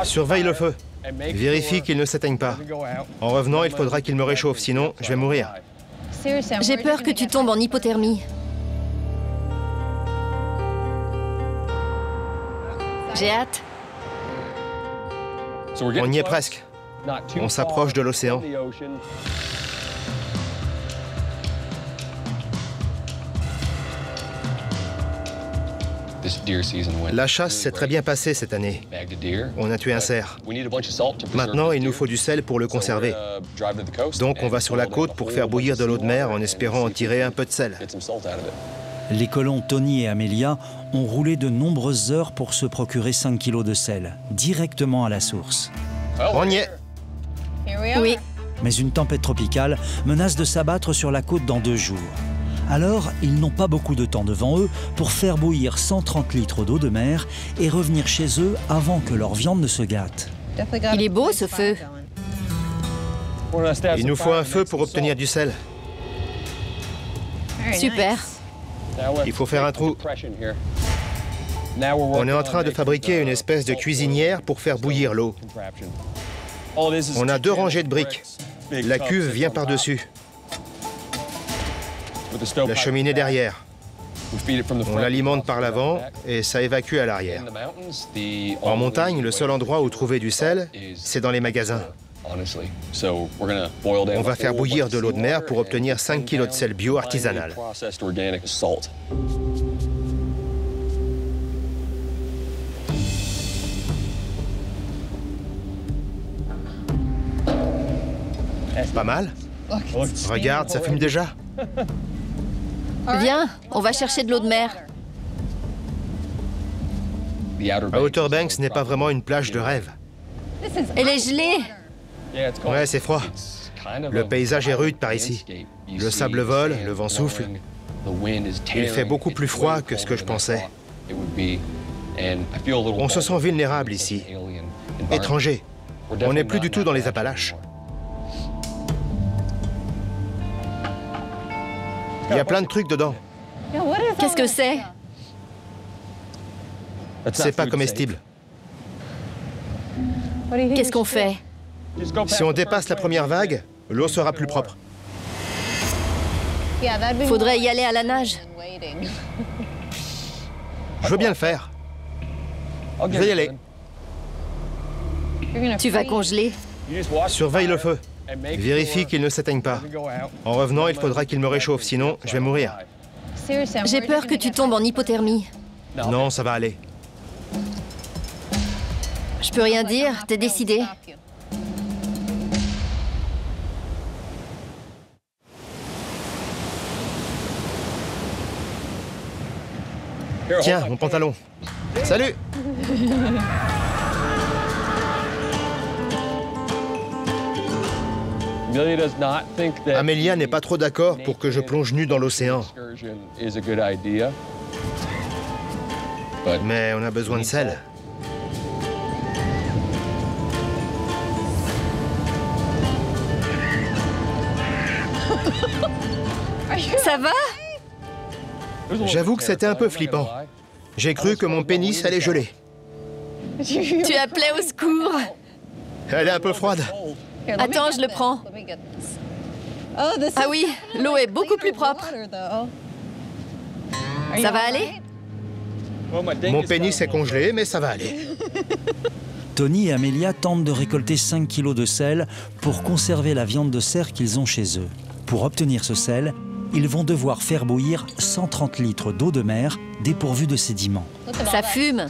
Surveille le feu. Vérifie qu'il ne s'éteigne pas. En revenant, il faudra qu'il me réchauffe, sinon je vais mourir. J'ai peur que tu tombes en hypothermie. J'ai hâte. On y est presque. On s'approche de l'océan. La chasse s'est très bien passée cette année. On a tué un cerf. Maintenant, il nous faut du sel pour le conserver. Donc on va sur la côte pour faire bouillir de l'eau de mer en espérant en tirer un peu de sel. Les colons Tony et Amelia ont roulé de nombreuses heures pour se procurer 5 kilos de sel, directement à la source. On y est. Oui. Mais une tempête tropicale menace de s'abattre sur la côte dans 2 jours. Alors, ils n'ont pas beaucoup de temps devant eux pour faire bouillir 130 litres d'eau de mer et revenir chez eux avant que leur viande ne se gâte. Il est beau, ce feu. Il nous faut un feu pour obtenir du sel. Super. Il faut faire un trou. On est en train de fabriquer une espèce de cuisinière pour faire bouillir l'eau. On a 2 rangées de briques. La cuve vient par-dessus. La cheminée derrière. On l'alimente par l'avant et ça évacue à l'arrière. En montagne, le seul endroit où trouver du sel, c'est dans les magasins. On va faire bouillir de l'eau de mer pour obtenir 5 kilos de sel bio artisanal. Pas mal. Regarde, ça fume déjà. Viens, on va chercher de l'eau de mer. Outer Banks n'est pas vraiment une plage de rêve. Elle est gelée. Ouais, c'est froid. Le paysage est rude par ici. Le sable vole, le vent souffle. Il fait beaucoup plus froid que ce que je pensais. On se sent vulnérable ici. Étranger. On n'est plus du tout dans les Appalaches. Il y a plein de trucs dedans. Qu'est-ce que c'est? C'est pas comestible. Qu'est-ce qu'on fait? Si on dépasse la première vague, l'eau sera plus propre. Faudrait y aller à la nage. Je veux bien le faire. Je vais y aller. Tu vas congeler. Surveille le feu. Vérifie qu'il ne s'éteigne pas. En revenant, il faudra qu'il me réchauffe, sinon je vais mourir. J'ai peur que tu tombes en hypothermie. Non, ça va aller. Je peux rien dire, t'es décidé. Tiens, mon pantalon. Salut! Amelia n'est pas trop d'accord pour que je plonge nu dans l'océan. Mais on a besoin de sel. Ça va? J'avoue que c'était un peu flippant. J'ai cru que mon pénis allait geler. Tu appelais au secours. Elle est un peu froide. Attends, je le prends. Ah oui, l'eau est beaucoup plus propre. Ça va aller? Mon pénis est congelé, mais ça va aller. Tony et Amelia tentent de récolter 5 kilos de sel pour conserver la viande de cerf qu'ils ont chez eux. Pour obtenir ce sel, ils vont devoir faire bouillir 130 litres d'eau de mer dépourvue de sédiments. Ça fume.